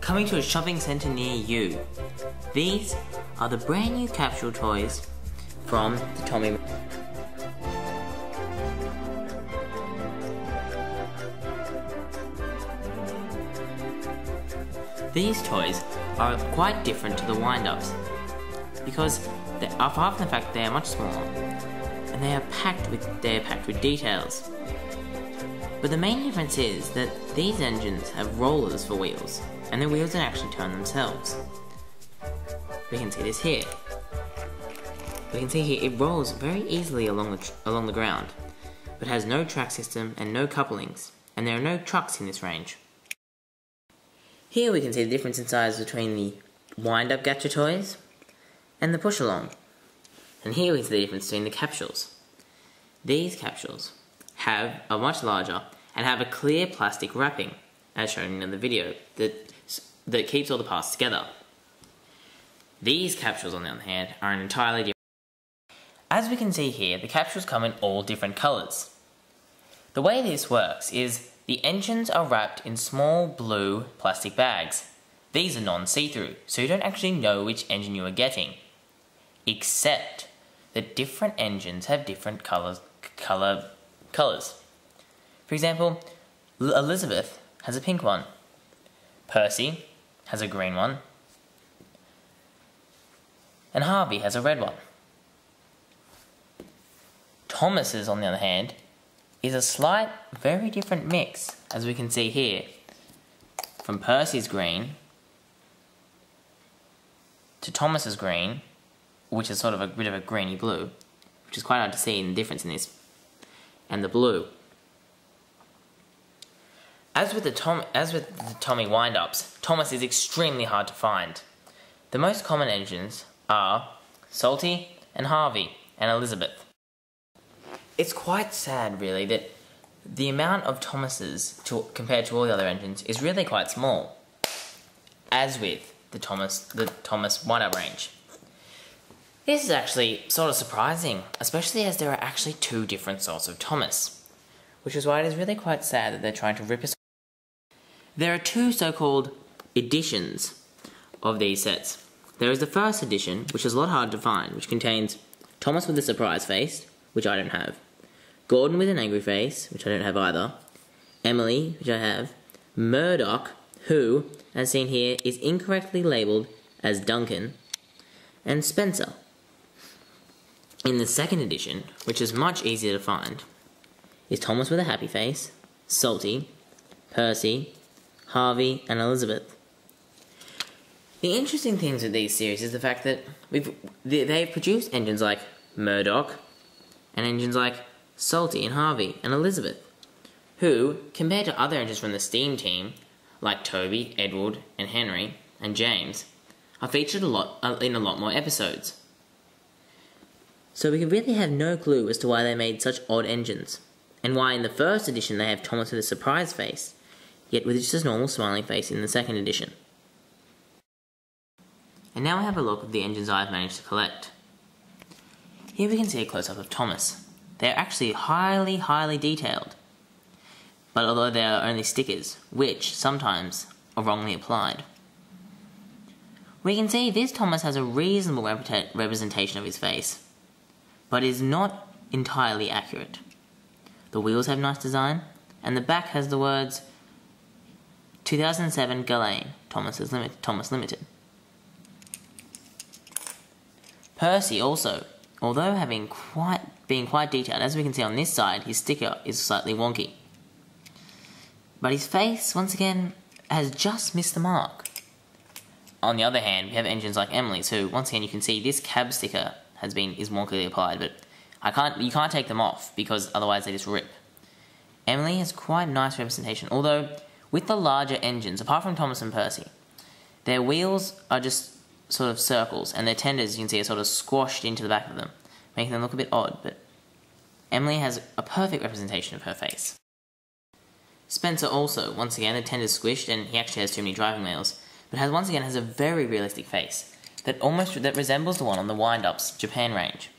Coming to a shopping centre near you. These are the brand new capsule toys from the Tommy. These toys are quite different to the wind-ups because apart from the fact they are much smaller and they are packed with details. But the main difference is that these engines have rollers for wheels, and the wheels don't actually turn themselves. We can see this here. We can see here it rolls very easily along the ground, but has no track system and no couplings, and there are no trucks in this range. Here we can see the difference in size between the wind-up Gacha toys and the push-along. And here we can see the difference between the capsules. These capsules are much larger and have a clear plastic wrapping, as shown in the video, that keeps all the parts together. These capsules, on the other hand, are an entirely different. As we can see here, the capsules come in all different colours. The way this works is the engines are wrapped in small blue plastic bags. These are non-see-through, so you don't actually know which engine you are getting. Except that different engines have different colours. For example, Elizabeth has a pink one. Percy has a green one. And Harvey has a red one. Thomas's, on the other hand, is a slight, very different mix, as we can see here. From Percy's green to Thomas's green, which is sort of a bit of a greeny blue, which is quite hard to see in the difference in this, and the blue. As with the Tommy wind-ups, Thomas is extremely hard to find. The most common engines are Salty and Harvey and Elizabeth. It's quite sad, really, that the amount of Thomases compared to all the other engines is really quite small, as with the Thomas wind-up range. This is actually sort of surprising, especially as there are actually two different sorts of Thomas, which is why it is really quite sad that they're trying to rip us. There are two so-called editions of these sets. There is the first edition, which is a lot harder to find, which contains Thomas with a surprise face, which I don't have, Gordon with an angry face, which I don't have either, Emily, which I have, Murdoch, who, as seen here, is incorrectly labelled as Duncan, and Spencer. In the second edition, which is much easier to find, is Thomas with a happy face, Salty, Percy, Harvey, and Elizabeth. The interesting things with these series is the fact that they've produced engines like Murdoch, and engines like Salty and Harvey and Elizabeth, who, compared to other engines from the Steam team, like Toby, Edward, and Henry, and James, are featured in a lot more episodes. So we really have no clue as to why they made such odd engines, and why in the first edition they have Thomas with a surprise face, yet with just a normal smiling face in the second edition. And now we have a look at the engines I've managed to collect. Here we can see a close-up of Thomas. They are actually highly detailed, but although they are only stickers, which sometimes are wrongly applied. We can see this Thomas has a reasonable representation of his face, but is not entirely accurate. The wheels have nice design, and the back has the words 2007 Ghislaine, Thomas Limited. Percy also, although being quite detailed, as we can see on this side, his sticker is slightly wonky. But his face, once again, has just missed the mark. On the other hand, we have engines like Emily's, who, once again, you can see this cab sticker is wonkily applied, but you can't take them off, because otherwise they just rip. Emily has quite a nice representation, although with the larger engines, apart from Thomas and Percy, their wheels are just sort of circles, and their tenders, you can see, are sort of squashed into the back of them, making them look a bit odd, but Emily has a perfect representation of her face. Spencer also, once again, the tender's squished, and he actually has too many driving wheels, but once again has a very realistic face that resembles the one on the Wind-Up's Japan range.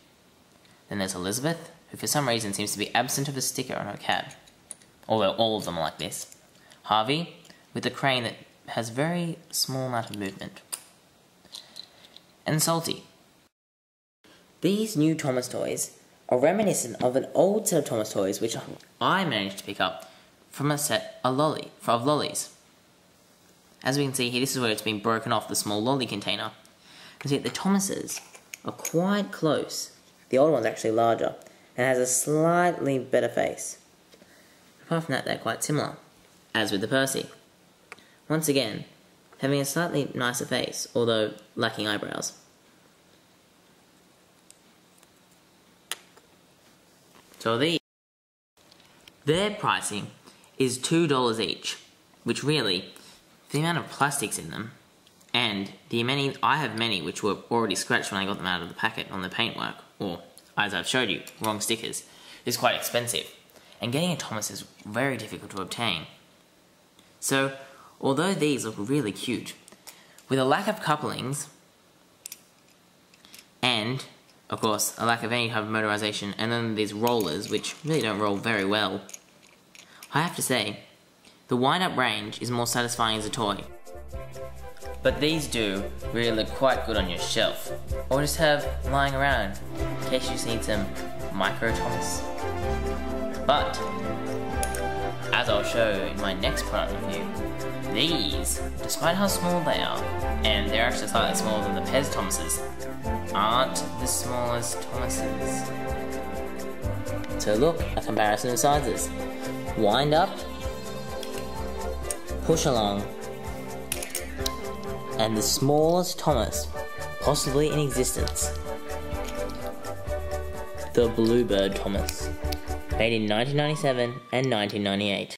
Then there's Elizabeth, who for some reason seems to be absent of a sticker on her cab, although all of them are like this. Harvey, with a crane that has very small amount of movement. And Salty. These new Thomas toys are reminiscent of an old set of Thomas toys which I managed to pick up from a set of lollies. As we can see here, this is where it's been broken off the small lolly container. You see, the Thomases are quite close. The old one's actually larger and has a slightly better face. Apart from that, they're quite similar, as with the Percy. Once again, having a slightly nicer face, although lacking eyebrows. So their pricing is $2 each, which really, for the amount of plastics in them, and I have many which were already scratched when I got them out of the packet on the paintwork, or, as I've showed you, wrong stickers, is quite expensive, and getting a Thomas is very difficult to obtain. So, although these look really cute, with a lack of couplings, and, of course, a lack of any type of motorization, and then these rollers, which really don't roll very well, I have to say, the wind-up range is more satisfying as a toy. But these do really look quite good on your shelf, or just have lying around, in case you just need some micro Thomas. But, as I'll show in my next product review, these, despite how small they are, and they're actually slightly smaller than the Pez Thomases, aren't the smallest Thomases. So look, a comparison of sizes. Wind up, push along, and the smallest Thomas possibly in existence, the Bluebird Thomas, made in 1997 and 1998.